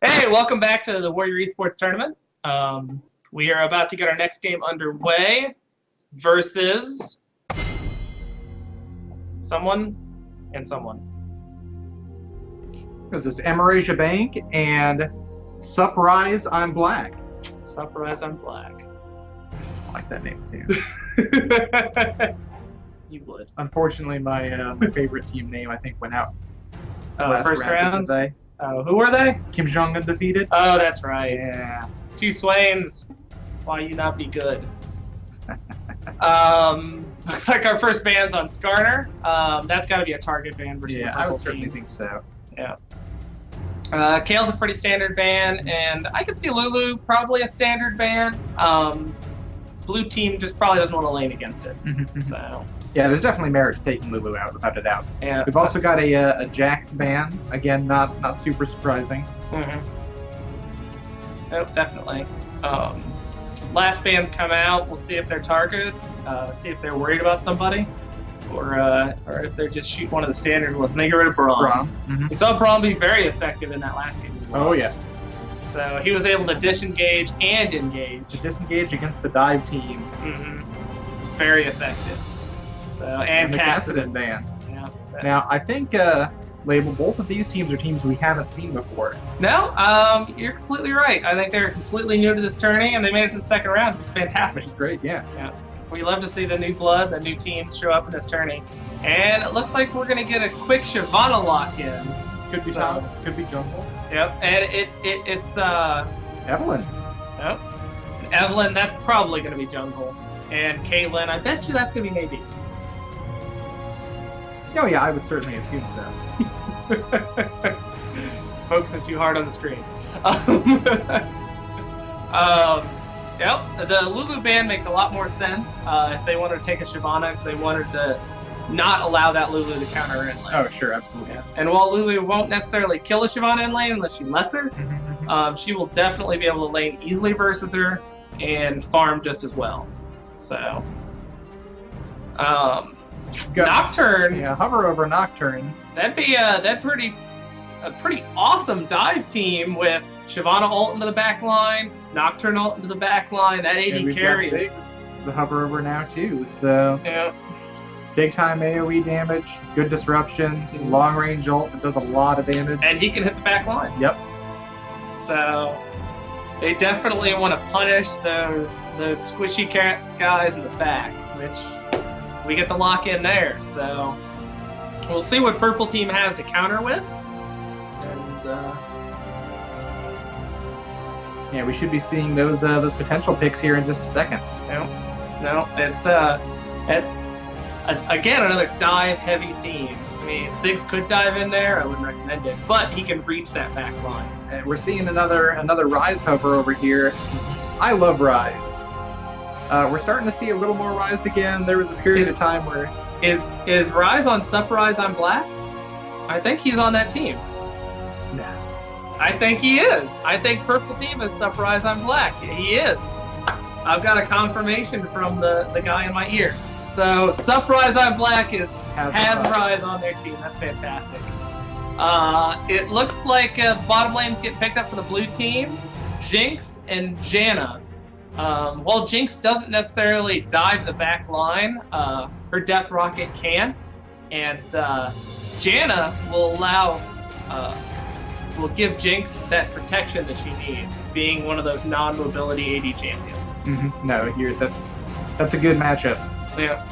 Hey, welcome back to the Warrior Esports Tournament. We are about to get our next game underway versus someone and someone. Because it's Amerasia Bank and SupRyzeImBlack. SupRyzeImBlack. I like that name too. You would. Unfortunately, my favorite team name I think went out. First round. Who were they? Kim Jong undefeated. Oh, that's right. Yeah. Two Swains. Why you not be good? Looks like our first ban's on Skarner. That's got to be a target ban versus the Yeah, purple I would certainly team. think so. Yeah. Kale's a pretty standard ban, and I could see Lulu probably a standard ban. Blue team just probably doesn't want to lane against it. So Yeah, there's definitely merit to taking Lulu out, without a doubt. yeah. We've also got a Jax ban. Again, not super surprising. Nope, definitely. Last bands come out. We'll see if they're targeted, see if they're worried about somebody, or if they're just shoot one of the standard ones. And they get rid of Braum. We saw Braum be very effective in that last game. Oh yeah. So he was able to disengage and engage. To disengage against the dive team. Very effective. So and the Cassidy. ban. Yeah. Now I think label both of these teams are teams we haven't seen before. No, you're completely right. I think they're completely new to this tourney, and they made it to the second round, which is fantastic. Which is great, yeah. Yeah. We love to see the new blood, the new teams show up in this tourney. And it looks like we're going to get a quick Shyvana lock-in. Could be top, could be jungle. Yep, and it's Evelyn. Yep. Evelyn, that's probably going to be jungle. And Caitlyn, I bet you that's going to be AD. Oh yeah, I would certainly assume so. Focusing too hard on the screen. Yep, the Lulu ban makes a lot more sense if they wanted to take a Shyvana, because they wanted to not allow that Lulu to counter in lane. Oh sure, absolutely. Yeah. And while Lulu won't necessarily kill a Shyvana in lane unless she lets her, she will definitely be able to lane easily versus her and farm just as well. So, Nocturne. Yeah, hover over Nocturne. That'd be a pretty awesome dive team with Shyvana ult into the back line, Nocturne ult into the back line. That AD we've carries. got Ziggs, the hover over now too. So yeah. Big time AoE damage, good disruption, long range ult that does a lot of damage. And he can hit the back line. Yep. So they definitely want to punish those squishy guys in the back, which we get the lock in there. So we'll see what purple team has to counter with. And yeah, we should be seeing those potential picks here in just a second. No, it's again another dive heavy team. I mean, Ziggs could dive in there. I wouldn't recommend it, but he can reach that back line. And we're seeing another Ryze hover over here. I love Ryze. We're starting to see a little more Ryze again. There was a period of time where is Ryze on SupRyzeImBlack? I think he's on that team. Nah. I think he is. I think purple team is SupRyzeImBlack. He is. I've got a confirmation from the guy in my ear. So SupRyzeImBlack has Ryze on their team. That's fantastic. It looks like bottom lanes get picked up for the blue team. Jinx and Janna. While Jinx doesn't necessarily dive the back line, her Death Rocket can, and Janna will give Jinx that protection that she needs, being one of those non-mobility AD champions. No, that's a good matchup. Yeah,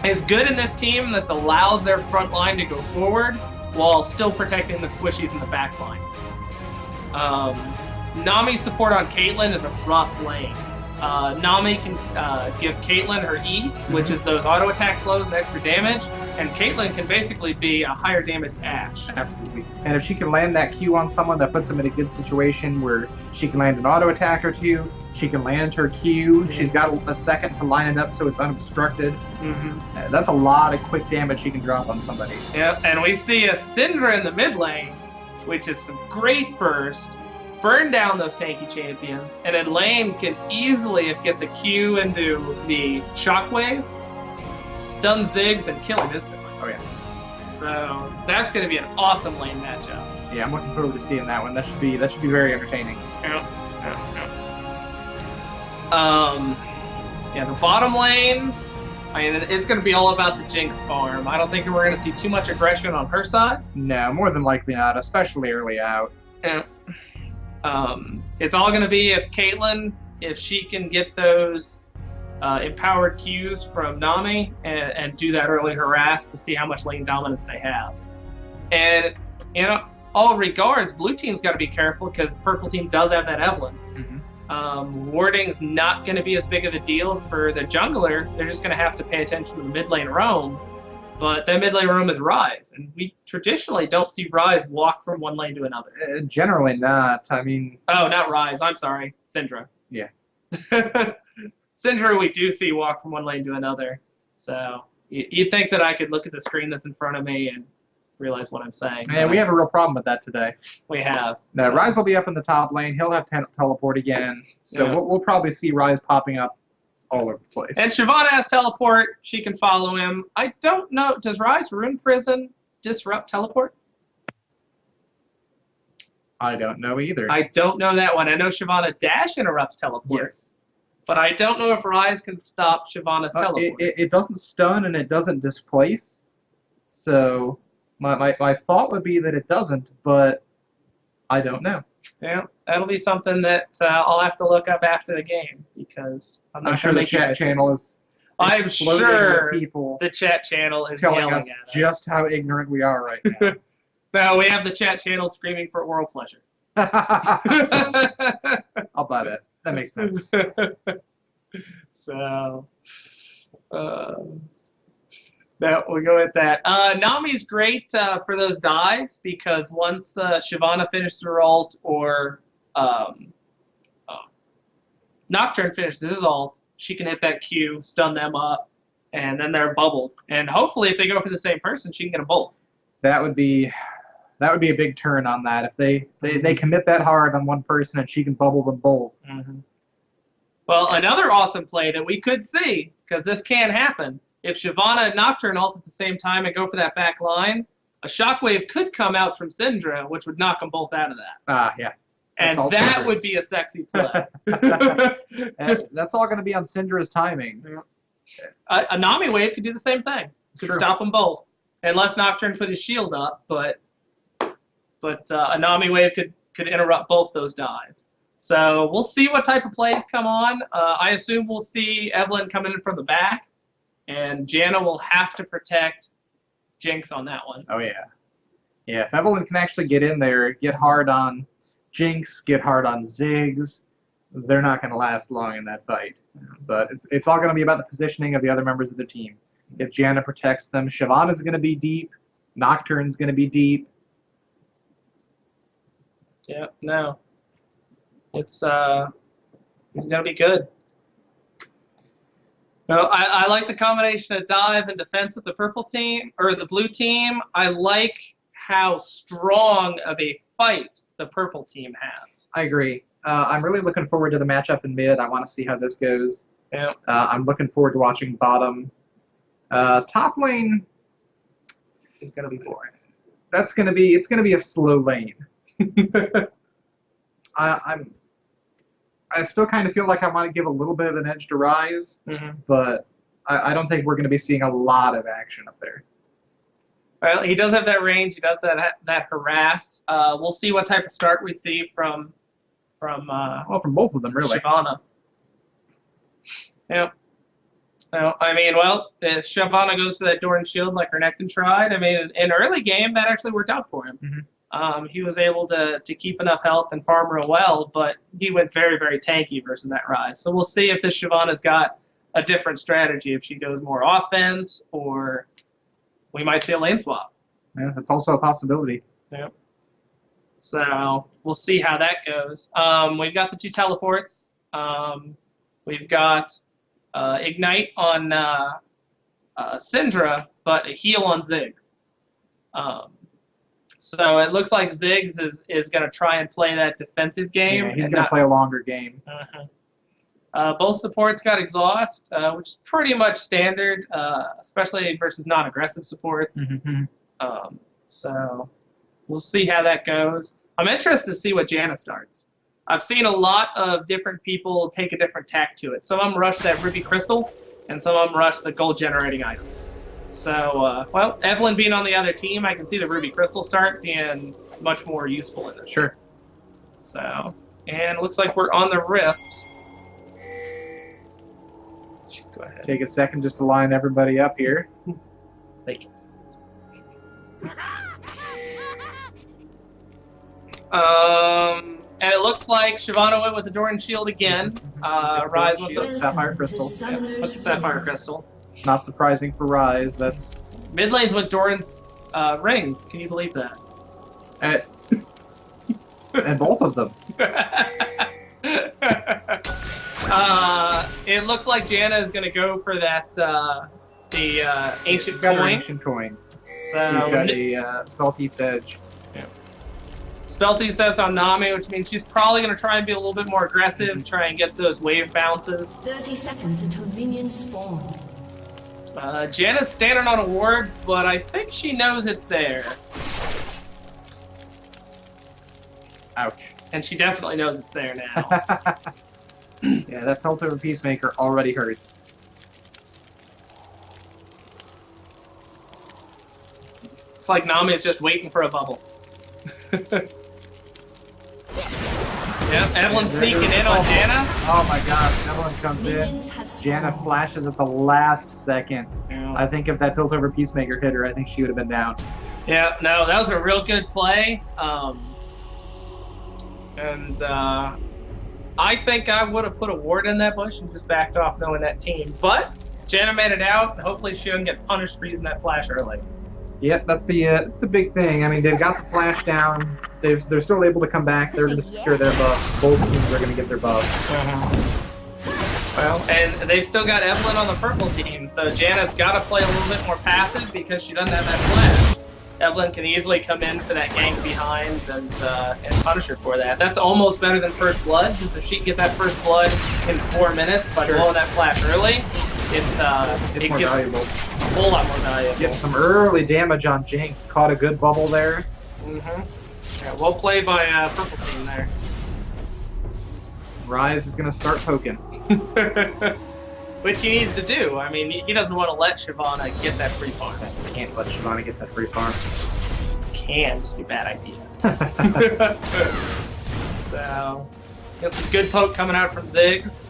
it's good in this team that allows their front line to go forward while still protecting the squishies in the back line. Nami's support on Caitlyn is a rough lane. Nami can give Caitlyn her E, which is those auto attack slows and extra damage, and Caitlyn can basically be a higher damage Ashe. Absolutely. And if she can land that Q on someone, that puts them in a good situation where she can land an auto attack or two, she can land her Q, she's got a second to line it up so it's unobstructed. That's a lot of quick damage she can drop on somebody. Yep, and we see a Syndra in the mid lane, which is some great burst, burn down those tanky champions, and then lane can easily, if it gets a Q into the shockwave, stun Ziggs and kill him instantly. Oh yeah. So that's going to be an awesome lane matchup. Yeah, I'm looking forward to seeing that one. That should be very entertaining. Yeah. Yeah, the bottom lane, I mean, it's going to be all about the Jinx farm. I don't think we're going to see too much aggression on her side. No, more than likely not, especially early out. Yeah. It's all going to be if Caitlyn, if she can get those empowered Qs from Nami and do that early harass to see how much lane dominance they have. And, you know, all regards, blue team's got to be careful because purple team does have that Evelyn. Warding's not going to be as big of a deal for the jungler. They're just going to have to pay attention to the mid lane roam. But that mid lane roam is Ryze, and we traditionally don't see Ryze walk from one lane to another. Generally not. I mean... Oh, not Ryze. I'm sorry. Syndra. Yeah. Syndra we do see walk from one lane to another. So you'd think that I could look at the screen that's in front of me and realize what I'm saying. Yeah, we have a real problem with that today. We have. No, so. Ryze will be up in the top lane. He'll have teleport again. So yeah. we'll probably see Ryze popping up all over the place. And Shyvana has teleport. She can follow him. I don't know. Does Ryze Rune Prison disrupt teleport? I don't know either. I don't know that one. I know Shyvana Dash interrupts teleport. Yes. But I don't know if Ryze can stop Shyvana's teleport. It doesn't stun and it doesn't displace. So my thought would be that it doesn't, but I don't know. Yeah, that'll be something that I'll have to look up after the game because I'm sure the chat channel is. I'm sure people the chat channel is telling us just how ignorant we are right now. No, we have the chat channel screaming for oral pleasure. I'll buy that. That makes sense. So, that we'll go with that. Nami's great for those dives because once Shyvana finishes her ult or Nocturne finishes his ult, she can hit that Q, stun them up, and then they're bubbled. And hopefully, if they go for the same person, she can get them both. That would be a big turn on that. If they commit that hard on one person and she can bubble them both. Well, another awesome play that we could see, because this can happen, if Shyvana and Nocturne ult at the same time and go for that back line, a shockwave could come out from Syndra, which would knock them both out of that. Yeah. And that would be a sexy play. And that's all going to be on Syndra's timing. A Nami wave could do the same thing. Could stop them both. Unless Nocturne put his shield up, but a Nami wave could interrupt both those dives. So we'll see what type of plays come on. I assume we'll see Evelyn coming in from the back, and Janna will have to protect Jinx on that one. Oh, yeah. Yeah, if Evelyn can actually get in there, get hard on Jinx, get hard on Ziggs, they're not going to last long in that fight. But it's all going to be about the positioning of the other members of the team. If Janna protects them, Shyvana's going to be deep, Nocturne's going to be deep. Yeah, no. It's going to be good. No, I like the combination of dive and defense with the purple team, or the blue team. I like how strong of a fight the purple team has. I agree. I'm really looking forward to the matchup in mid. I want to see how this goes. Yeah. I'm looking forward to watching bottom. Top lane is going to be boring. It's going to be a slow lane. I still kind of feel like I want to give a little bit of an edge to Ryze, but I don't think we're going to be seeing a lot of action up there. Well, he does have that range. He does that harass. We'll see what type of start we see from both of them, really. Shyvana. Yeah. No, I mean, well, if Shyvana goes for that Doran shield like Renekton tried, I mean, in early game, that actually worked out for him. He was able to keep enough health and farm real well, but he went very, very tanky versus that Ryze. So we'll see if this Shyvana's got a different strategy, if she goes more offense, or we might see a lane swap. Yeah, that's also a possibility. Yeah. So we'll see how that goes. We've got the 2 teleports. We've got Ignite on Syndra, but a heal on Ziggs. So it looks like Ziggs is going to try and play that defensive game. Yeah, he's going to play a longer game. Both supports got exhaust, which is pretty much standard, especially versus non-aggressive supports. So we'll see how that goes. I'm interested to see what Janna starts. I've seen a lot of different people take a different tack to it. Some of them rush that ruby crystal, and some of them rush the gold generating items. So, well, Evelyn being on the other team, I can see the ruby crystal start being much more useful in this. Sure. So, and it looks like we're on the rift. Go ahead. Take a second just to line everybody up here. Thank you. And it looks like Shyvana went with the Doran Shield again. Ryze with the Sapphire Crystal. Yeah, with the Sapphire Crystal. Not surprising for Ryze. That's mid lanes with Doran's rings. Can you believe that? And both of them. It looks like Janna is going to go for that the ancient coin. Ancient coin. So you've got a Spell Thief's Edge. Yeah. Spell Thief's Edge on Nami, which means she's probably going to try and be a little bit more aggressive, try and get those wave bounces. 30 seconds until minions spawn. Janna's standing on a ward, but I think she knows it's there. Ouch. And she definitely knows it's there now. Yeah, that pelt over Peacemaker already hurts. It's like Nami's just waiting for a bubble. Yep, Evelyn's sneaking in on Janna. Oh my gosh, Evelyn comes in. Janna flashes at the last second. Yeah. I think if that pelt over Peacemaker hit her, I think she would have been down. Yeah, no, that was a real good play. I think I would have put a ward in that bush and just backed off knowing that team. But Janna made it out, and hopefully she doesn't get punished for using that flash early. Yep, that's the big thing. I mean, they've got the flash down. They're still able to come back. They're going to secure their buffs. Both teams are going to get their buffs. Well, and they've still got Evelyn on the purple team, so Janna's got to play a little bit more passive because she doesn't have that flash. Evelyn can easily come in for that gank behind and punish her for that. That's almost better than first blood, because if she can get that first blood in 4 minutes by blowing that flash early, it more gets valuable. A whole lot more valuable. Get some early damage on Jinx. Caught a good bubble there. Yeah, well played by purple team there. Ryze is going to start poking. Which he needs to do. I mean, he doesn't want to let Shyvana get that free farm. Can't let Shyvana get that free farm. Can just be a bad idea. So, got some good poke coming out from Ziggs.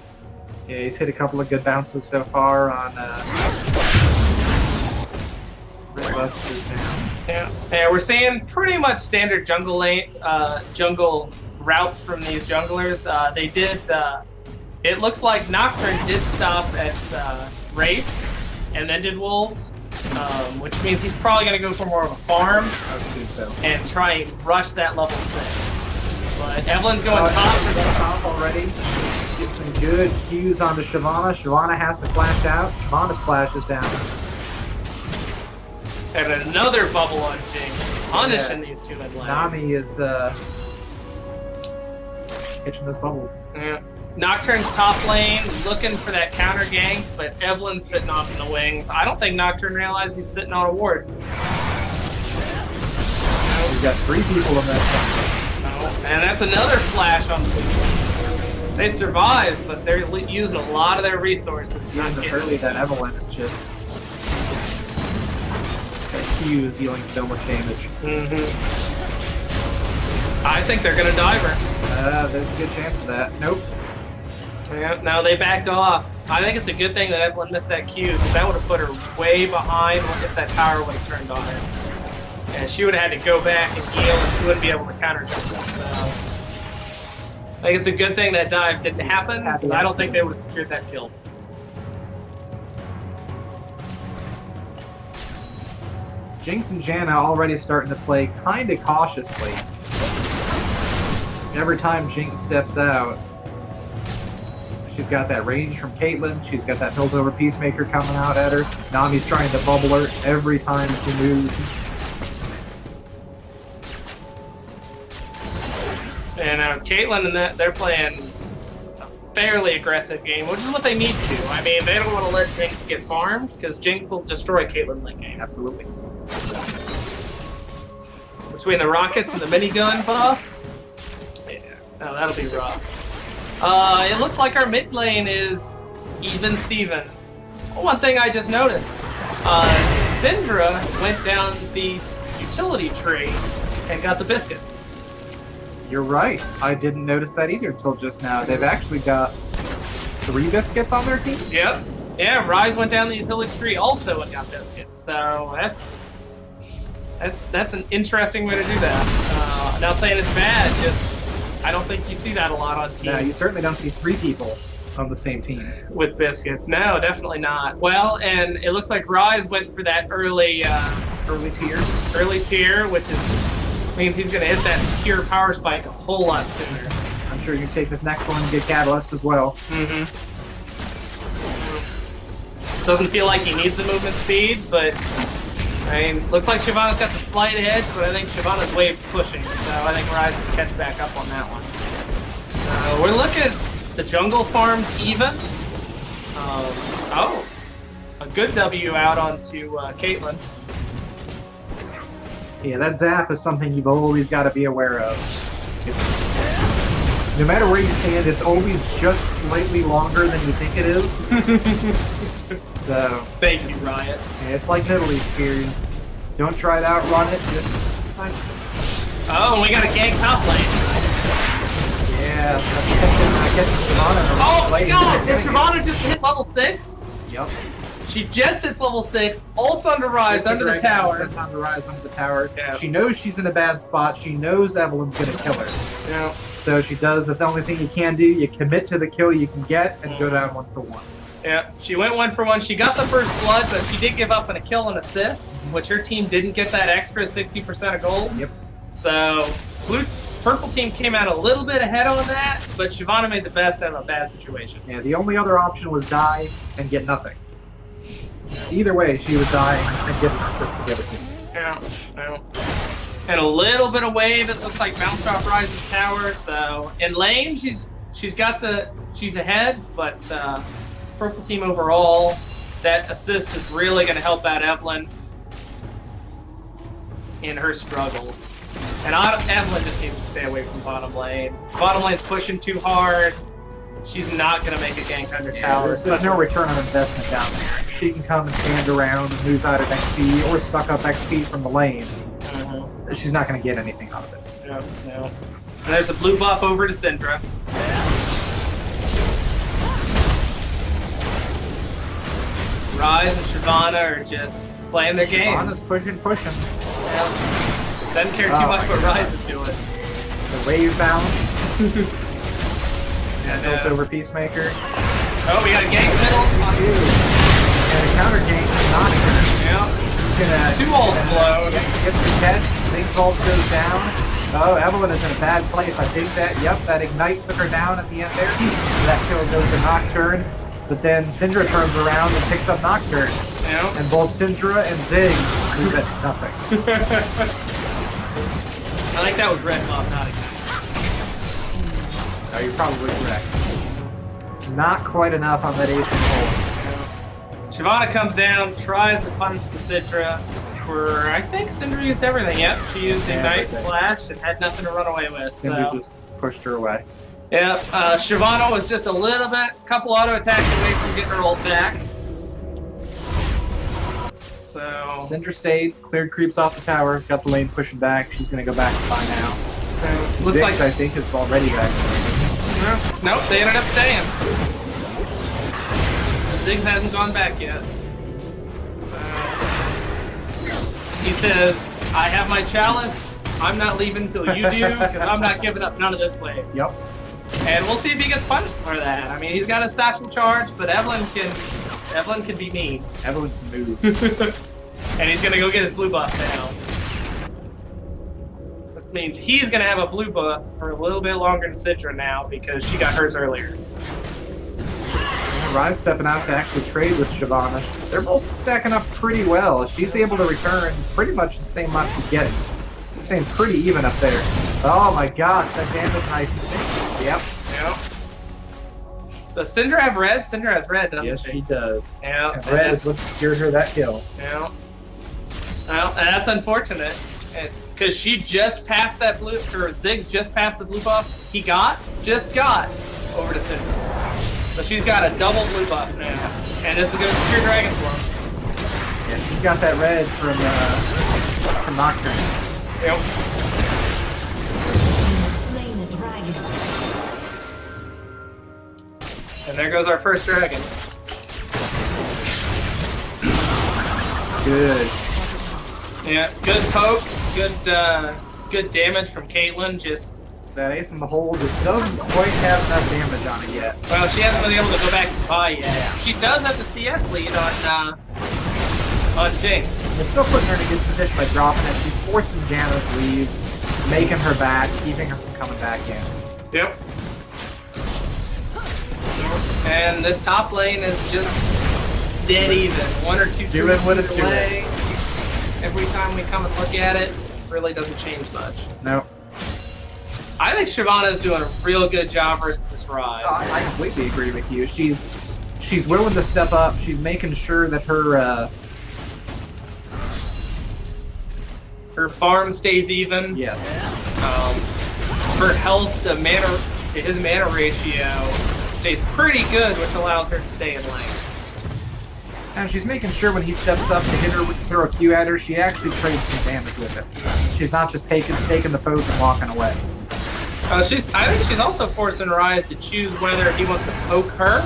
Yeah, he's hit a couple of good bounces so far on Red Buff is down. Yeah, we're seeing pretty much standard jungle lane, jungle routes from these junglers. They did. It looks like Nocturne did stop at Wraiths and then did Wolves, which means he's probably going to go for more of a farm and try and rush that level 6. But Evelyn's going top already. Get some good cues onto Shyvana. Shyvana has to flash out. Shyvana's flash is down. And another bubble on Jinx, punishing these two in lane. Nami is catching those bubbles. Yeah. Nocturne's top lane, looking for that counter gank, but Evelyn's sitting off in the wings. I don't think Nocturne realized he's sitting on a ward. We've got 3 people in that jungle. And that's another flash on the They survived, but they're using a lot of their resources. Not just early, that Evelyn is just... That Q is dealing so much damage. I think they're going to dive her. There's a good chance of that. Nope. Yeah, no, they backed off. I think it's a good thing that Evelyn missed that Q, because that would have put her way behind if that tower would have turned on her. And she would have had to go back and heal, and she wouldn't be able to counter jump. So, I think it's a good thing that dive didn't happen, because I don't think they would have secured that kill. Jinx and Janna already starting to play kind of cautiously. Every time Jinx steps out, she's got that range from Caitlyn. She's got that built over Peacemaker coming out at her. Nami's trying to bubble her every time she moves. And Caitlyn and that, they're playing a fairly aggressive game, which is what they need to. I mean, they don't want to let Jinx get farmed, because Jinx will destroy Caitlyn late game. Absolutely. between the rockets and the minigun buff. Yeah, no, that'll be rough. It looks like our mid lane is even Steven. One thing I just noticed, Syndra went down the utility tree and got the biscuits. You're right. I didn't notice that either until just now. They've actually got 3 biscuits on their team. Yep. Yeah, Ryze went down the utility tree also and got biscuits. So that's an interesting way to do that. Not saying it's bad, just I don't think you see that a lot on teams. No, you certainly don't see 3 people on the same team with biscuits. No, definitely not. Well, and it looks like Ryze went for that early tier, which means he's going to hit that pure power spike a whole lot sooner. I'm sure you can take this next one and get Catalyst as well. Doesn't feel like he needs the movement speed, but I mean, looks like Shyvana's got the slight edge, but I think Shyvana's way pushing, so I think Ryze can catch back up on that one. We're looking at the jungle farms even. A good W out onto Caitlyn. Yeah, that zap is something you've always got to be aware of. No matter where you stand, it's always just slightly longer than you think it is. So thank you, Riot. Yeah, it's like Italy experience. Don't try to outrun it, just sidestep. Oh, and we got a gang top lane. Yeah, catching Shyvana. Oh my god! Did Shyvana just hit level 6? Yep. She just hits level 6, ults onto Ryze under the tower. Onto Ryze under the tower. Yeah. She knows she's in a bad spot. She knows Evelyn's gonna kill her. Yeah. So she does the only thing you can do. You commit to the kill you can get and go down 1 for 1. Yeah, she went 1 for 1. She got the first blood, but she did give up on a kill and assist, which her team didn't get that extra 60% of gold. Yep. So purple team came out a little bit ahead on that, but Shyvana made the best out of a bad situation. Yeah, the only other option was die and get nothing. Either way, she would die and get an assist to the other team. Yeah. And a little bit of wave, it looks like bounced off Ryze's tower. So in lane, she's ahead, but purple team overall, that assist is really going to help out Evelyn in her struggles. And Evelyn just needs to stay away from bottom lane. Bottom lane's pushing too hard. She's not going to make a gank under tower. There's no return on investment down there. She can come and stand around and lose out of XP or suck up XP from the lane. She's not going to get anything out of it. No. And there's a blue buff over to Syndra. Ryze and Shyvana are just playing their game. Shyvana's pushing. Yeah. Doesn't care too much what Ryze is doing. The wave bounce. Built over Peacemaker. Oh, we got a gank middle. And a counter gank Nocturne. Yeah. 2 ults blown. Gets the catch. Things ult goes down. Oh, Evelyn is in a bad place. I think that Ignite took her down at the end there. That kill goes to Nocturne. But then Syndra turns around and picks up Nocturne. Yeah. And both Syndra and Zig lose at nothing. I think that was red buff, not Ignite. Oh, you're probably correct. Not quite enough on that ace and hold. Shyvana comes down, tries to punish the Syndra. For I think Syndra used everything. Yep, she used Ignite, Flash, and had nothing to run away with. Syndra just pushed her away. Yeah, Shyvana was just a little bit, couple auto attacks away from getting her ult back. So Syndra stayed, cleared creeps off the tower, got the lane pushing back. She's gonna go back by now. Looks Ziggs, like I think, is already back. Nope, they ended up staying. Ziggs hasn't gone back yet. He says, I have my chalice, I'm not leaving until you do, because I'm not giving up none of this wave. Yep. And we'll see if he gets punished for that. I mean, he's got a satchel charge, but Evelyn can be mean. Evelyn can move. And he's gonna go get his blue buff down. That means he's gonna have a blue buff for a little bit longer than Syndra now, because she got hers earlier. Ryze stepping out to actually trade with Shyvana. They're both stacking up pretty well. She's able to return pretty much the same amount she's getting. It's staying pretty even up there. Oh my gosh, that damage knife. Yep. Does Syndra have red? Syndra has red, doesn't Yes, she? she does. Yeah. And red is what secured her that kill. Yeah. Well, that's unfortunate. Because she just passed that blue, or Ziggs just passed the blue buff. He just got over to Cinder. So she's got a double blue buff now. And this is going to secure Dragon Swarm. Yeah, she's got that red from Nocturne. Yep. Slain the dragon. And there goes our first dragon. Good. Yeah, good poke, good damage from Caitlyn. Just That ace in the hole just doesn't quite have enough damage on it yet. well, she hasn't been able to go back to buy yet. She does have the CS lead on Jinx. It's still putting her in a good position by dropping it. She's forcing Janna to leave, making her back, keeping her from coming back in. Yep. And this top lane is just dead even. One or two Doing what it's delay. Every time we come and look at it, really doesn't change much. Nope. I think Shyvana is doing a real good job versus this Ryze. I completely agree with you. She's willing to step up. She's making sure that her Her farm stays even. yes. Her health to his mana ratio stays pretty good, which allows her to stay in lane. And she's making sure when he steps up to hit her, throw a Q at her, she actually trades some damage with it. She's not just taking the poke and walking away. I think she's also forcing Ryze to choose whether he wants to poke her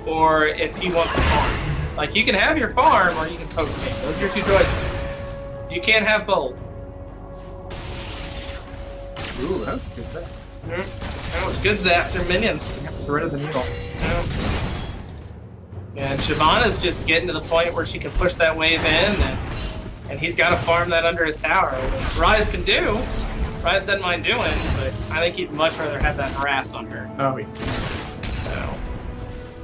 or if he wants to farm. Like, you can have your farm or you can poke me. Those are your two choices. You can't have both. Ooh, that was a good thing. That was good zap. They're minions. Thread of the needle. Yeah, and Shyvana's just getting to the point where she can push that wave in, and he's got to farm that under his tower. Which Ryze can do. Ryze doesn't mind doing, but I think he'd much rather have that harass on her. Oh, yeah. So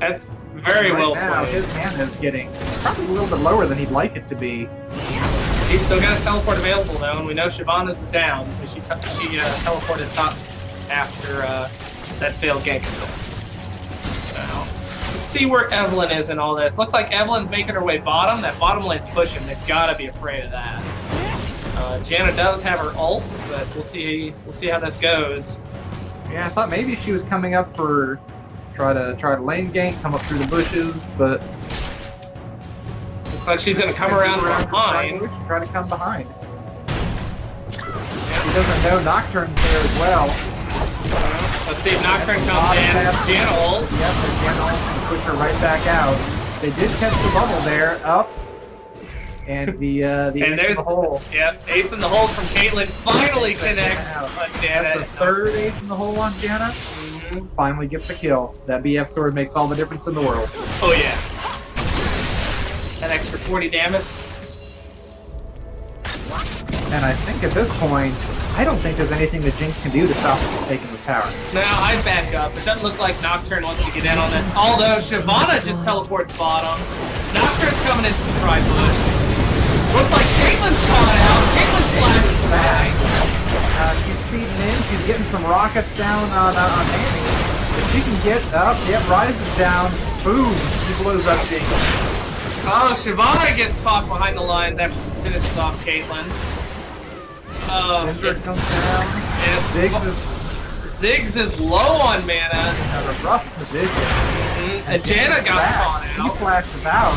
that's very right well now, played. his mana is getting probably a little bit lower than he'd like it to be. He's still got his teleport available though, and we know Shyvana's is down because she teleported top after that failed gank attempt. So let's see where Evelyn is in all this. Looks like Evelyn's making her way bottom. That bottom lane's pushing. They've got to be afraid of that. Janna does have her ult, but we'll see how this goes. Yeah, I thought maybe she was coming up for try to lane gank, come up through the bushes, but Looks like she's going to come around behind. Try to come behind. She doesn't know Nocturne's there as well. Let's see if Nocturne comes in. Janna ult. Yep, the Janna ult can push her right back out. They did catch the bubble there, up. And the ace in the hole. Yep, ace in the hole from Caitlyn finally connects on Janna. That's the third ace in the hole on Janna. Finally gets the kill. That BF sword makes all the difference in the world. Oh yeah. That extra 40 damage. And I think at this point, I don't think there's anything that Jinx can do to stop him from taking this tower. Now I back up. It doesn't look like Nocturne wants to get in on this. Although Shyvana just teleports bottom. Nocturne's coming into the tri bush. Looks like Caitlyn's calling out. Caitlyn's flashing back. She's feeding in. She's getting some rockets down on Annie. If she can get up, yep, Ryze is down. Boom! She blows up Jinx. Oh, Shyvana gets caught behind the lines after she finishes off Caitlyn. Cinder comes down. Ziggs is low on mana. At a rough position. And Janna got caught She out. flashes out.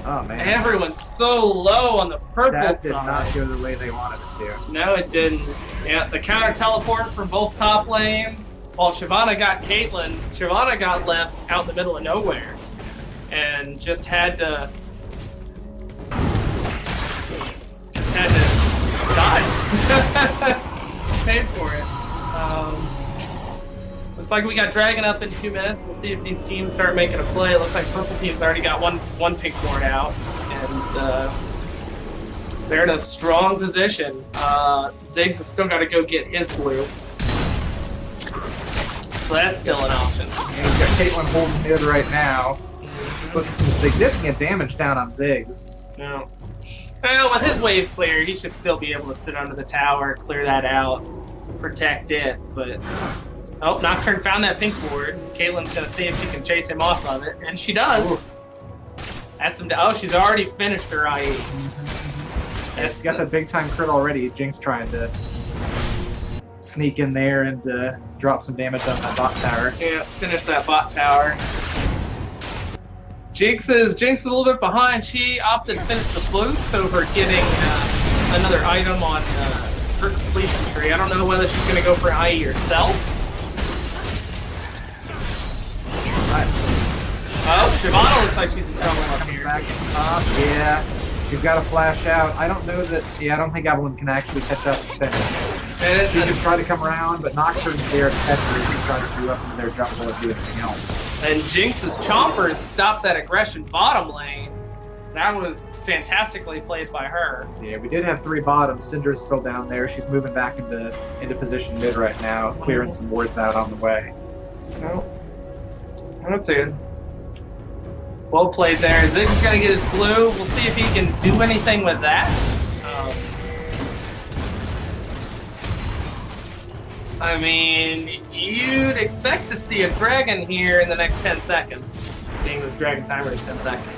Oh man. Everyone's so low on the purple That side. did not go the way they wanted it to. No, it didn't. Yeah, the counter teleport from both top lanes. While Shyvana got Caitlyn, Shyvana got left out in the middle of nowhere. And just had to die. Paid for it. Looks like we got Dragon up in 2 minutes. We'll see if these teams start making a play. It looks like purple team's already got one pink board out, and they're in a strong position. Ziggs has still got to go get his blue, so that's still an option. And we've got Caitlyn holding mid right now. Putting some significant damage down on Ziggs. No. Well, with his wave clear, he should still be able to sit under the tower, clear that out, protect it, but... Oh, Nocturne found that pink board. Caitlyn's gonna see if she can chase him off of it, and she does. Oof. That's some... Oh, she's already finished her IE. And She's got the big time crit already. Jinx trying to sneak in there and drop some damage on that bot tower. Yeah, finish that bot tower. Jinx is a little bit behind. She opted to finish the flutes over getting another item on her completion tree. I don't know whether she's going to go for an IE herself. Right. Oh, Shyvana looks like she's in trouble up Coming here. back up, yeah. She's got to flash out. I don't know that. Yeah, I don't think Evelyn can actually catch up and finish. She can try to come around, but Nocturne's there to catch her if you try to do up into their jungle and do anything else. And Jinx's Chompers stopped that aggression bottom lane. That was fantastically played by her. Yeah, we did have 3 bottoms. Syndra's still down there. She's moving back into position mid right now, clearing some wards out on the way. No. That's it. Well played there. Zig's gonna get his blue. We'll see if he can do anything with that. I mean, you'd expect to see a dragon here in the next 10 seconds. Seeing the dragon timer is 10 seconds.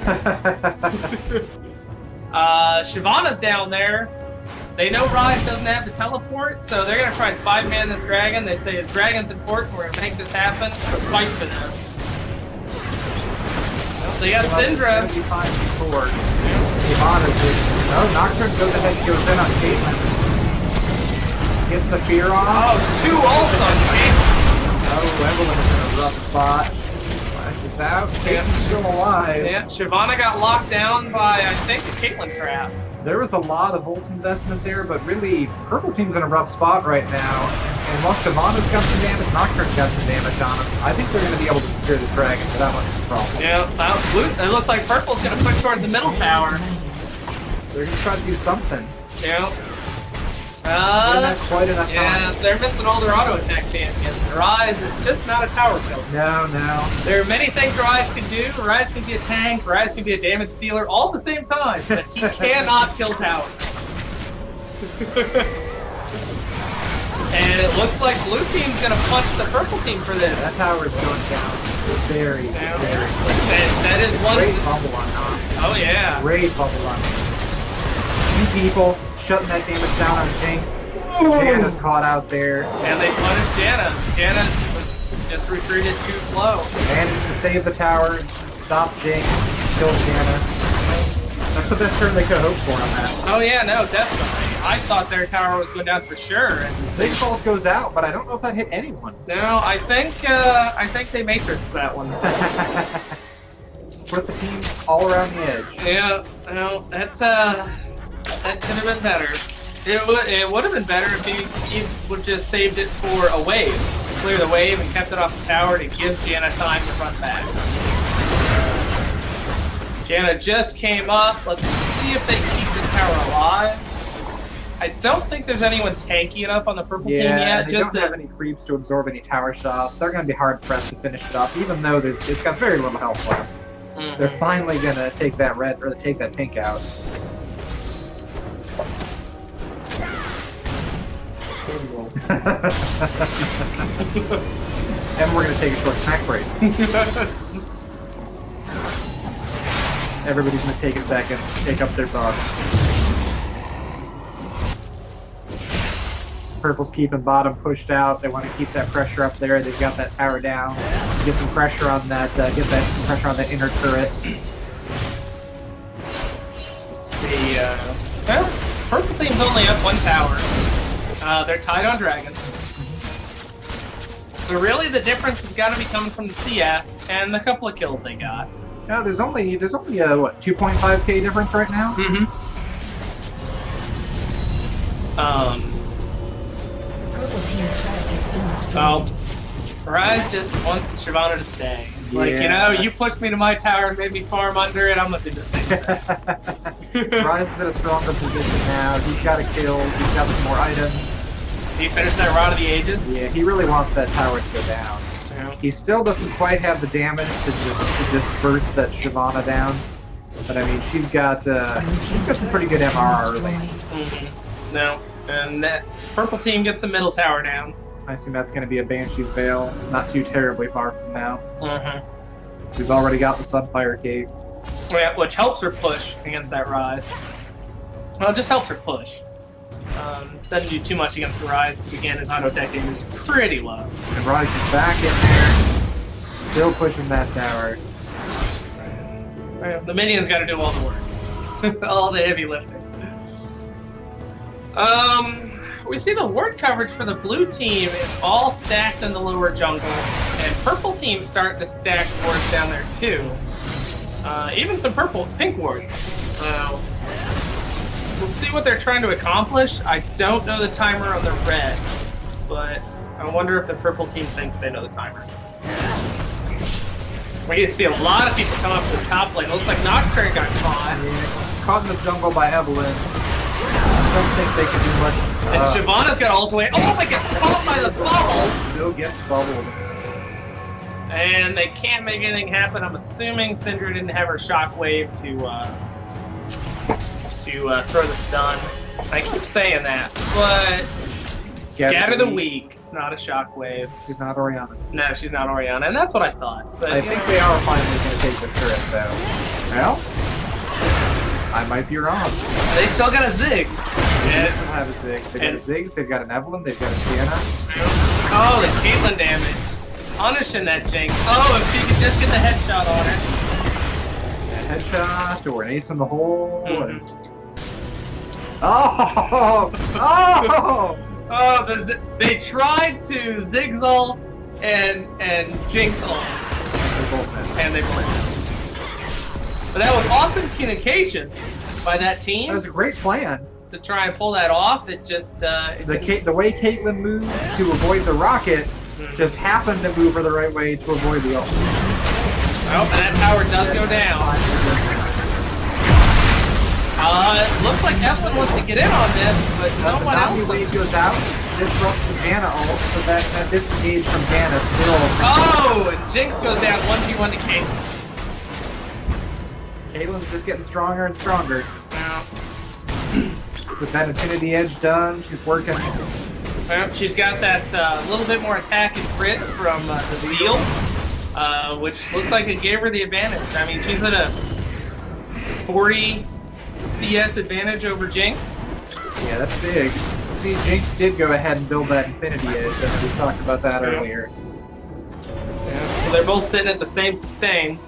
Shyvana's down there. They know Ryze doesn't have the teleport, so they're gonna try to 5-man this dragon. They say his dragon's important, we're gonna make this happen. Fight for this. So you got Syndra. Shyvana's just... Oh, Nocturne goes ahead and goes in on Caitlyn. Gets the fear on. Oh, 2 ults on Caitlyn. Oh, Evelyn's in a rough spot. Flashes out. Caitlyn's still alive. Yeah, Shyvana got locked down by, I think, the Caitlyn trap. There was a lot of ult investment there, but really, Purple Team's in a rough spot right now. And while Shyvana's got some damage, Nocturne's got some damage on him. I think they're going to be able to secure this dragon without much of a problem. Yeah, it looks like Purple's going to push towards the middle tower. They're going to try to do something. Yeah. Not quite enough time. Yeah, they're missing all their auto attack champions. Ryze is just not a tower killer. No. There are many things Ryze can do. Ryze can be a tank, Ryze can be a damage dealer all at the same time, but he cannot kill towers. And it looks like blue team's gonna punch the purple team for this. That tower is going down very quick. That is one. Great bubble on Nocturne. Oh yeah. Great bubble on Jinx. 2 people shutting that damage down on Jinx. Janna's caught out there. And they punished Janna. Janna just retreated too slow. Managed to save the tower, stop Jinx, kill Janna. That's the best turn they could hope for on that. Oh yeah, no, definitely. I thought their tower was going down for sure. And Zigballs goes out, but I don't know if that hit anyone. no, I think they matrixed that one. Split the team all around the edge. Yeah, no, that could have been better. It would have been better if he would have just saved it for a wave. Clear the wave and kept it off the tower to give Janna time to run back. Janna just came up. Let's see if they keep this tower alive. I don't think there's anyone tanky enough on the purple team yet. They don't have any creeps to absorb any tower shots. They're going to be hard pressed to finish it up, even though it's got very little health left. Mm-hmm. They're finally going to take that red or take that pink out. And we're going to take a short snack break. Everybody's going to take a second, take up their thoughts. Purple's keeping bottom pushed out. They want to keep that pressure up there. They've got that tower down. Get some pressure on that. Pressure on that inner turret. Let's see. Well, purple team's only up 1 tower. They're tied on dragons. So really, the difference has got to be coming from the CS and the couple of kills they got. No, there's only a what 2.5k difference right now. Mm-hmm. So, Ryze just wants Shyvana to stay. It's like, you know, you pushed me to my tower and made me farm under it, I'm gonna do the same thing. Ryze is in a stronger position now. He's got a kill, he's got some more items. Did he finish that Rod of the Ages? Yeah, he really wants that tower to go down. Yeah. He still doesn't quite have the damage to just burst that Shyvana down. But I mean, she's got some pretty good MR early. Mm-hmm. No, and that purple team gets the middle tower down. I assume that's going to be a Banshee's Veil, not too terribly far from now. Mm-hmm. We've already got the Sunfire Cape. Yeah, which helps her push against that Ryze. Well, it just helps her push. Doesn't do too much against Ryze, because again, his auto attack damage is pretty low. And Ryze is back in there, still pushing that tower. Right. The minions got to do all the work, all the heavy lifting. We see the ward coverage for the blue team is all stacked in the lower jungle, and purple team starting to stack wards down there too. Even some pink wards. We'll see what they're trying to accomplish. I don't know the timer on the red, but I wonder if the purple team thinks they know the timer. We see a lot of people come up to the top lane. Looks like Nocturne got caught. Yeah, caught in the jungle by Evelyn. I don't think they can do much. And Shyvana's got ult away. Oh, they get caught by the bubble! Still gets bubbled. And they can't make anything happen. I'm assuming Syndra didn't have her shockwave to throw the stun. I keep saying that, but scatter the weak. It's not a shockwave. She's not Orianna. No, she's not Orianna, and that's what I thought. But I think they are finally going to take this turret, though. Well, I might be wrong. They still got a Ziggs. They still have a Ziggs. They've got a Ziggs, they've got an Evelyn, they've got a Sienna. Oh, the Caitlyn damage. Punishing that Jinx. Oh, if she could just get the headshot on her. A headshot or an ace in the hole. Mm-hmm. Oh! Oh! Oh, they tried to Ziggs ult and Jinx ult. And they both missed. But that was awesome communication by that team. That was a great plan. To try and pull that off. It just... the way Caitlyn moved to avoid the rocket just happened to move her the right way to avoid the ult. Oh, and that tower does go down. It looks like Evelyn wants to get in on this, but no one else. The wave goes out, disrupts the Janna ult, so that disengage from Janna still. Oh, and Jinx goes down 1v1 to Caitlyn. Caitlyn's just getting stronger and stronger. Now, with that Infinity Edge done, she's working. well, she's got that little bit more attack and crit from the Seal, which looks like it gave her the advantage. I mean, she's at a 40 CS advantage over Jinx. Yeah, that's big. See, Jinx did go ahead and build that Infinity Edge, and we talked about that earlier. Yeah, so they're both sitting at the same sustain.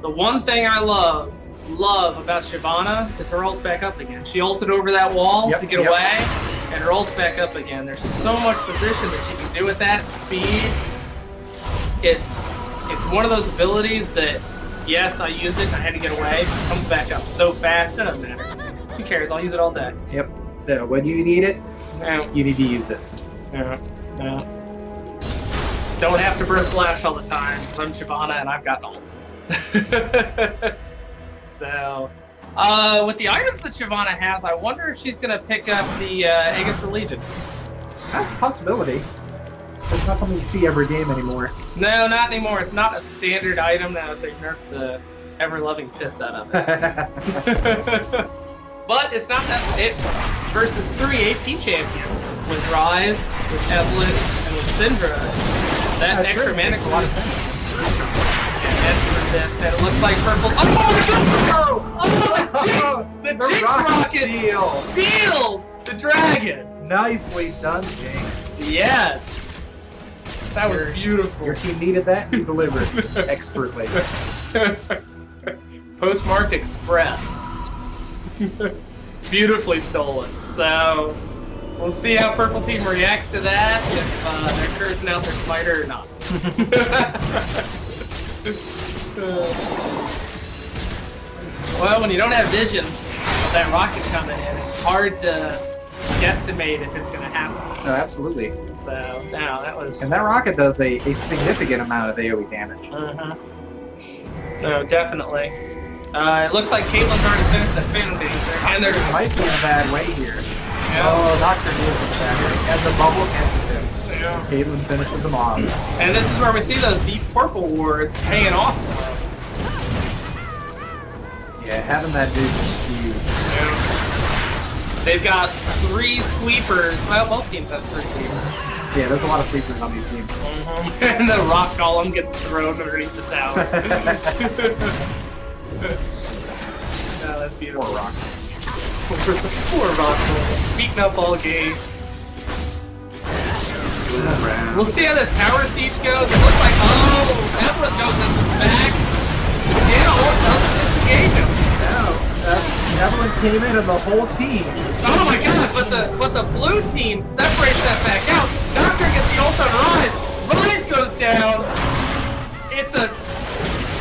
The one thing I love about Shyvana is her ult's back up again. She ulted over that wall to get away, and her ult's back up again. There's so much position that she can do with that speed. It's one of those abilities that, yes, I used it and I had to get away, but it comes back up so fast, it doesn't matter. Who cares? I'll use it all day. Yep. When you need it, you need to use it. Yeah. Don't have to burn flash all the time, because I'm Shyvana and I've got ult. So, with the items that Shyvana has, I wonder if she's going to pick up the Aegis of Legion. That's a possibility. It's not something you see every game anymore. No, not anymore. It's not a standard item now that they've nerfed the ever-loving piss out of it. But it's not that it versus 3 AP champions with Ryze, with Evelyn, and with Syndra. That extra mana can a lot of sense. And it looks like purple. Oh, the Jinx rocket steals the dragon. Nicely done, Jinx. Yes. That was beautiful. Your team needed that, you delivered expertly. Postmarked Express. Beautifully stolen. So, we'll see how Purple Team reacts to that, if they're cursing out their smiter or not. Well, when you don't have vision of that rocket coming in, it's hard to guesstimate if it's going to happen. No, absolutely. So, now that was... And that rocket does a significant amount of AoE damage. No, definitely. It looks like Caitlyn's already finished that Phantom Dancer, and they're... Might be in a bad way here. Yeah. Oh, Nocturne is in a bad way. And the bubble catches him. Yeah. Caitlyn finishes him off. And this is where we see those deep purple wards paying off. Yeah, having that vision is huge. Yeah. They've got 3 sweepers. Well, both teams have 3 sweepers. Yeah, there's a lot of sweepers on these teams. And the rock golem gets thrown underneath the tower. Oh, that's beautiful. Poor Rock. Poor Rockhold. Beaten up all game. We'll see how this tower siege goes. It looks like, oh, Evelyn goes in the back. Yeah, doesn't disengage him. No, Evelyn came in and the whole team. Oh my god, but the blue team separates that back out. Doctor gets the ult on Rise. Rise goes down. It's a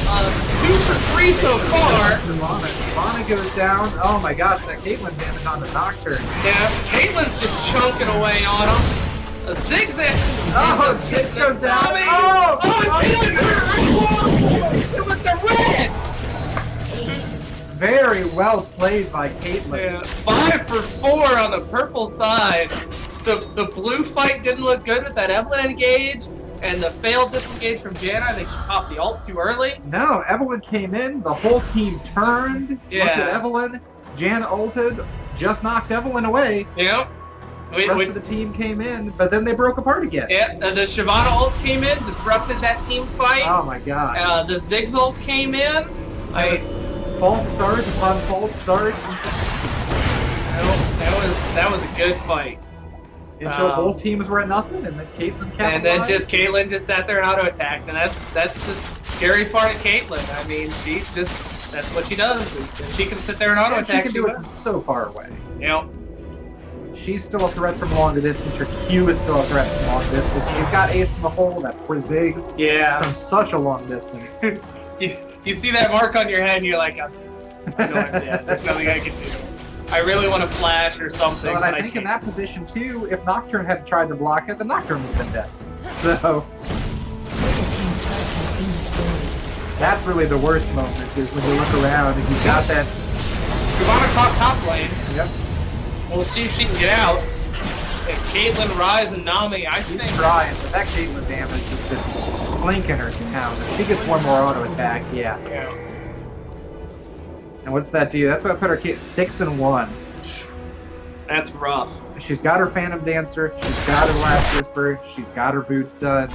2 for 3 so far. Nirvana goes down. Oh my gosh, that Caitlyn damage on the Nocturne. Yeah, Caitlyn's just chunking away on him. A zigzag. Oh, Ziggs goes down. Oh, Caitlyn with the red. Very well played by Caitlyn. Yeah, 5 for 4 on the purple side. The blue fight didn't look good with that Evelyn engage. And the failed disengage from Janna, I think she popped the ult too early. No, Evelyn came in, the whole team turned, looked at Evelyn, Janna ulted, just knocked Evelyn away. Yep. The rest of the team came in, but then they broke apart again. Yeah, the Shyvana ult came in, disrupted that team fight. Oh my god. The Ziggs ult came in. False starts upon false starts. That was a good fight. Until both teams were at nothing, and then Caitlyn capitalized. And then Caitlyn just sat there and auto attacked, and that's the scary part of Caitlyn. I mean, that's what she does. Is she can sit there and auto attack. She can do it from so far away. Yep. She's still a threat from long distance. Her Q is still a threat from long distance. She's got ace in the hole, that poor Ziggs. Yeah. From such a long distance. you see that mark on your head, and you're like, I know I'm dead. There's nothing I can do. I really want to flash or something. But I think in that position too, if Nocturne had tried to block it, the Nocturne would have been dead. So that's really the worst moment, is when you look around and you got that. Shyvana caught top lane. Yep. We'll see if she can get out. If Caitlyn, Rise, and Nami, She's trying, but that Caitlyn damage is just blinking her down. If she gets one more auto attack, yeah. And what's that do? That's what put her 6-1. That's rough. She's got her Phantom Dancer. She's got her Last Whisper. She's got her boots done.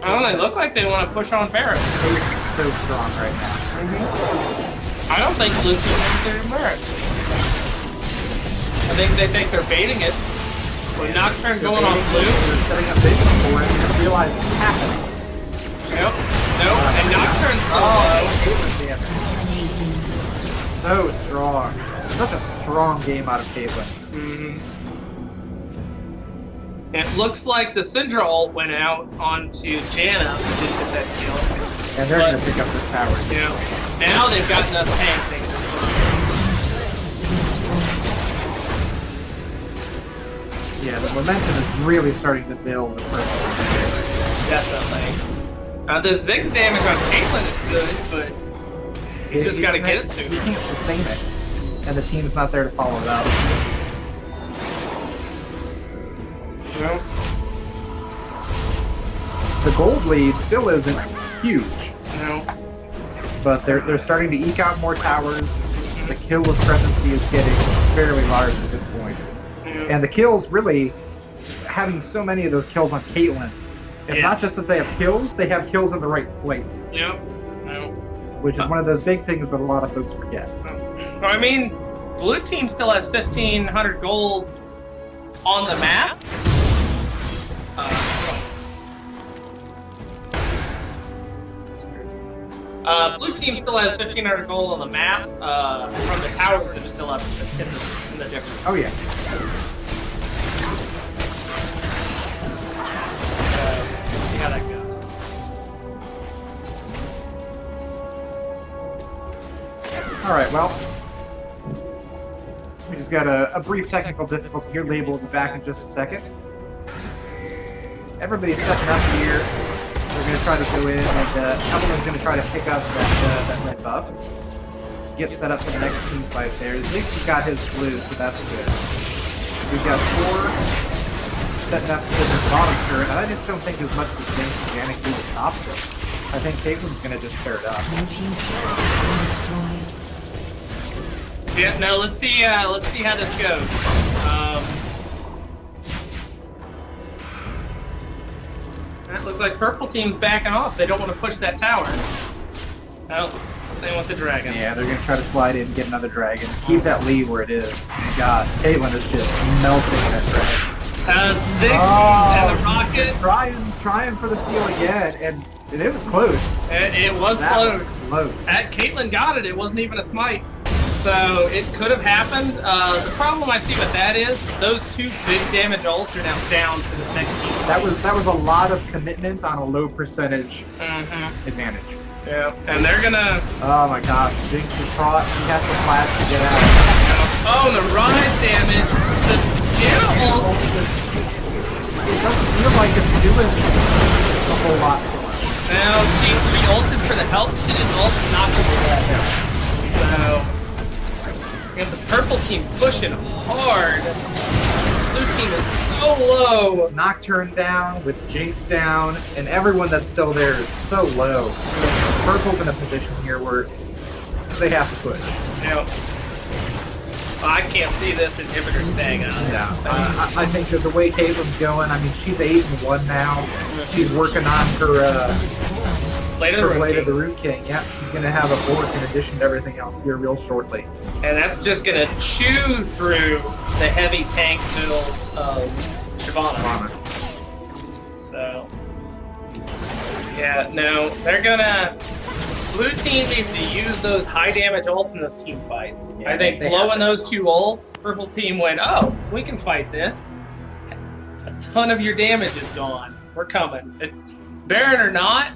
Oh, they look like they want to push on Barrett. She's so strong right now. I don't think Blue Team thinks they're Barrett. I think they think they're baiting it. With Nocturne going on blue. They're setting up vision for it and realize it's happening. Nope. And Nocturne's Caitlyn damage. So strong. Such a strong game out of Caitlyn. It looks like the Syndra ult went out onto Janna, who did get that kill. And they're going to pick up this tower. Yeah. Now they've got enough tank things. Yeah, the momentum is really starting to build with purple. Definitely. The Ziggs damage on Caitlyn is good, but he's just got to get it soon. He can't sustain it, and the team's not there to follow it up. No. The gold lead still isn't huge. No. But they're starting to eke out more towers. The kill discrepancy is getting fairly large at this point. And the kills, really, having so many of those kills on Caitlyn, it's not just that they have kills in the right place. Yep. No. Which is one of those big things that a lot of folks forget. I mean, blue team still has 1,500 gold on the map. Blue team still has 1,500 gold on the map. From the towers, they're still up in the difference. Oh yeah. Let's see how that goes. Alright, well, we just got a brief technical difficulty here. Label will be back in just a second. Everybody's setting up here. We're going to try to go in, and Evelyn's going to try to pick up that red buff. Get set up for the next team fight there. Ziggs has got his blue, so that's good. We've got 4 setting up for the bottom turret, and I just don't think there's much that Ziggs and Janik do to stop this. I think Caitlyn's going to just tear it up. Yeah, no, let's see how this goes. It looks like purple team's backing off. They don't want to push that tower. No. Same with the dragon. Yeah, they're gonna try to slide in and get another dragon. Keep that lead where it is. Gosh, Caitlyn is just melting that dragon. Ziggs and the rocket. Trying for the steal again, and it was close. It was That close. was close. Caitlyn got it. It wasn't even a smite. So it could have happened. The problem I see with that is those 2 big damage ults are now down to the next team. That was a lot of commitment on a low percentage advantage. Yeah, and they're gonna. Oh my gosh, Jinx is caught. She has to flash to get out. Oh, the rise damage. The Diana ult. It doesn't feel like it's doing a whole lot for her. No, she ulted for the health. She didn't ult to knock her away. So. We have the purple team pushing hard. Blue team is so low. Nocturne down, with Jinx down, and everyone that's still there is so low. Purple's in a position here where they have to push. Yeah. I can't see this inhibitor staying on. Yeah. I think that the way Caitlyn's going, I mean, she's 8-1 now. She's working on her Blade of the Root King. Yep, she's gonna have a fork in addition to everything else here real shortly. And that's just gonna chew through the heavy tank build of Shyvana. So, yeah, no, they're gonna. Blue team needs to use those high damage ults in those team fights. Yeah, I think blowing those 2 ults, purple team went, oh, we can fight this. A ton of your damage is gone. We're coming. Baron or not,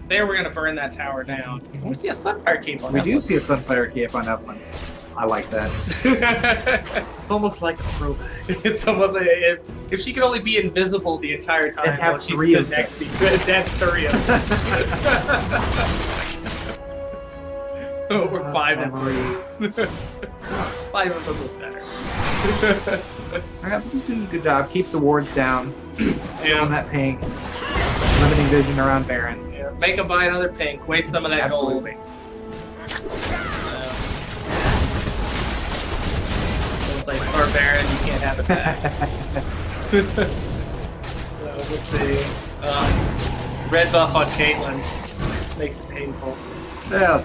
they were gonna burn that tower down. We see a Sunfire Cape on We Evelyn. do see a Sunfire Cape on Evelyn. I like that. It's almost like a throwback. It's almost like if she could only be invisible the entire time And have while she 3 stood of them. next to you. That's 3 of them. Or 5 of them. 5 of them was better. Alright, doing a good job. Keep the wards down. Yeah. On that pink. Limiting vision around Baron. Yeah. Make them buy another pink. Waste some of that Absolutely. gold. It's like, sorry, Baron, you can't have it back. So we'll see. Red buff on Caitlyn makes it painful. Well,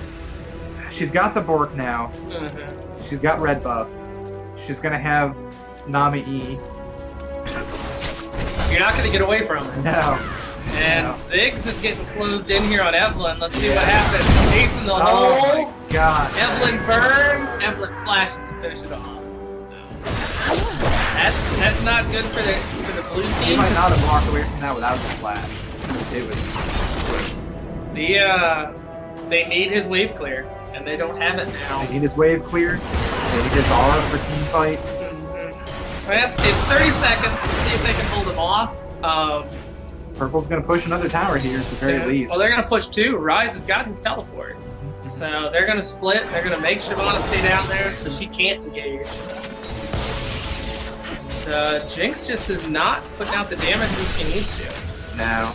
she's got the Bork now. She's got red buff. She's gonna have Nami E. You're not going to get away from her. No. And No. Ziggs is getting closed in here on Evelyn. Let's see what happens. Ace in the Oh hole. my god. Evelyn burn. Evelyn flashes to finish it off. That's not good for the blue He team. might not have walked away from that without the flash. It was close. They need his wave clear, and they don't have it now. They need his wave cleared. They need his aura for team fights. Well, it's 30 seconds to see if they can hold him off. Purple's gonna push another tower here at the very least. Well, they're going to push 2. Ryze has got his teleport. So they're going to split. They're going to make Shyvana stay down there so she can't engage. Jinx just is not putting out the damage that she needs to. No.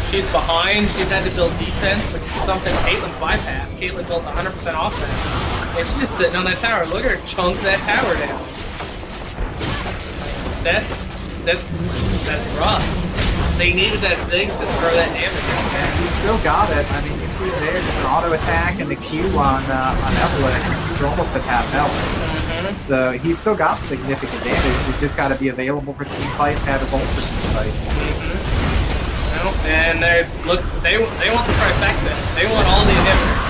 She's behind. She's had to build defense, which is something Caitlyn bypassed. Caitlyn built 100% offense. And she's just sitting on that tower. Look at her chunk that tower down. That's rough. They needed that Ziggs to throw that damage. Yeah, he's still got it. I mean, you see there, just an auto attack and the Q on Evelyn. She's almost at half health. So he's still got significant damage. He's just got to be available for team fights, have his ult for team fights. And they want the trifecta. They want all the inhibitors.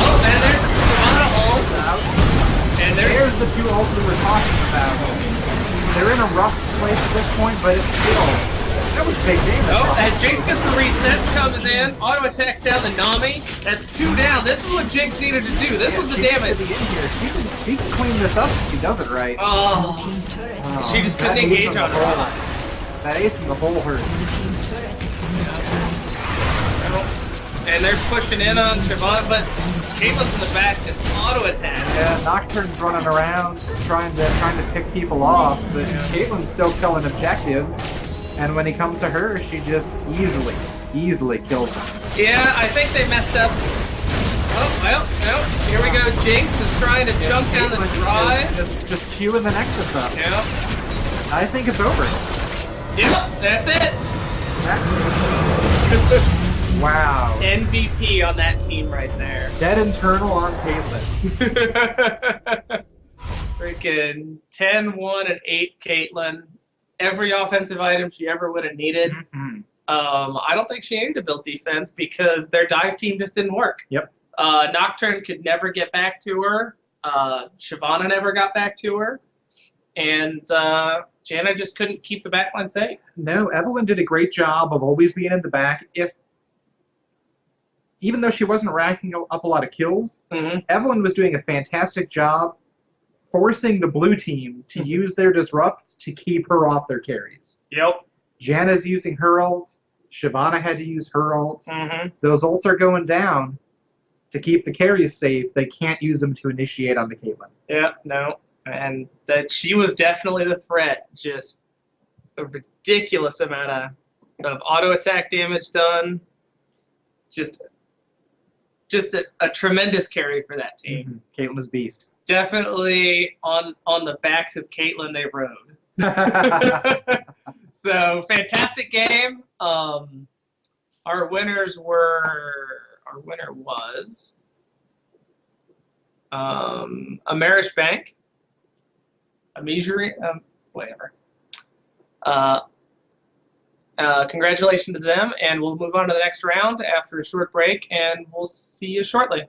Oh, and there's a lot of ults. And There's the 2 ults we were talking about. They're in a rough place at this point, but it's still... That was big damage. Oh, and Jinx gets the reset coming in. Auto attacks down the Nami. That's 2 down. This is what Jinx needed to do. This was the damage. She can clean this up if she does it right. Oh, Team's turret Oh, she just that couldn't ace engage in the on her. hole. That ace in the hole hurts. team's turret And they're pushing in on Shyvana, but Caitlyn's in the back just auto attack. Yeah, Nocturne's running around trying to pick people off, but Caitlyn's still killing objectives. And when he comes to her, she just easily kills him. Yeah, I think they messed up. Oh, well, here we go. Jinx is trying to chunk down this drive. Just queuing the Nexus up. Yeah. I think it's over. Yep, that's it. Wow. MVP on that team right there. Dead internal on Caitlyn. Freaking 10, 1, and 8 Caitlyn. Every offensive item she ever would have needed. Mm-hmm. I don't think she needed to build defense because their dive team just didn't work. Yep. Nocturne could never get back to her. Shyvana never got back to her. And Janna just couldn't keep the backline safe. No, Evelyn did a great job of always being in the back. Even though she wasn't racking up a lot of kills, Evelyn was doing a fantastic job forcing the blue team to use their disrupts to keep her off their carries. Yep. Janna's using her ult. Shyvana had to use her ult. Those ults are going down to keep the carries safe. They can't use them to initiate on the Caitlyn. Yeah, no. And that she was definitely the threat. Just a ridiculous amount of auto attack damage done. Just a tremendous carry for that team. Caitlyn was beast. Definitely on the backs of Caitlyn they rode. So fantastic game. Our winner was Amerasia Bank. Whatever. Congratulations to them, and we'll move on to the next round after a short break, and we'll see you shortly.